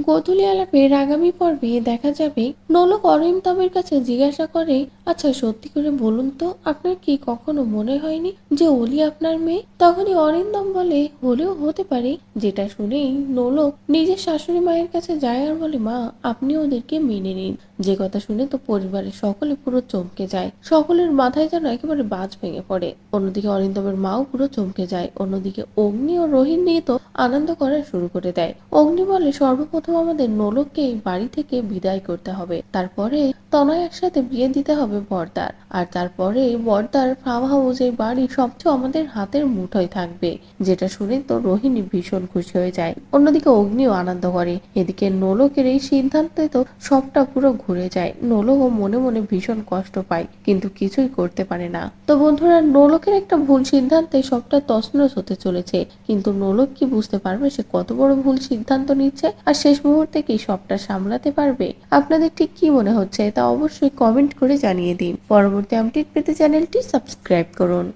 গোধূলি আলাপের আগামী পর্বে দেখা যাবে নোলক অরিন্দমের কাছে জিজ্ঞাসা করে, আচ্ছা সত্যি করে বলুন তো, আপনার কি কখনো মনে হয়নি যে অলি আপনার মেয়ে? তখনই অরিন্দম বলে, হলেও হতে পারে। যেটা শুনেই নোলক নিজের শাশুড়ি মায়ের কাছে যায় আর বলে, মা আপনি ওদেরকে মেনে নিন। যে কথা শুনে তো পরিবারের সকলে পুরো চমকে যায়, সকলের মাথায় যেন একেবারে বাজ ভেঙে পড়ে। অন্যদিকে অরিন্দমের মাও পুরো চমকে যায়। অন্যদিকে অগ্নি ও রোহিণ নিয়ে তো আনন্দ করা শুরু করে দেয়। অগ্নি বলে, সর্বপ্রথম আমাদের নোলককে এই বাড়ি থেকে বিদায় করতে হবে, তারপরে তনয় একসাথে বিয়ে দিতে হবে বর্দার, আর তারপরে বর্দার ফার্ম হাউস এই বাড়ি সবচেয়ে আমাদের হাতের মুঠোয় থাকবে। যেটা শুনে তো রোহিণী ভীষণ খুশি হয়ে যায়। অন্যদিকে অগ্নিও আনন্দ করে। এদিকে নোলকের এই সিদ্ধান্তে তো সবটা পুরো ঘুরে যায়। নোলকও মনে মনে ভীষণ কষ্ট পায়, কিন্তু কিছুই করতে পারে না। তো বন্ধুরা, নোলকের একটা ভুল সিদ্ধান্তে সবটা তছনছ হতে চলেছে, কিন্তু নোলক কি বুঝতে পারবে সে কত বড় ভুল সিদ্ধান্ত নিচ্ছে, আর শেষ মুহূর্তে কি সবটা সামলাতে পারবে? আপনাদের ঠিক কি মনে হচ্ছে তা অবশ্যই কমেন্ট করে জানিয়ে দিন। পরবর্তী আপডেট পেতে চ্যানেলটি সাবস্ক্রাইব করুন।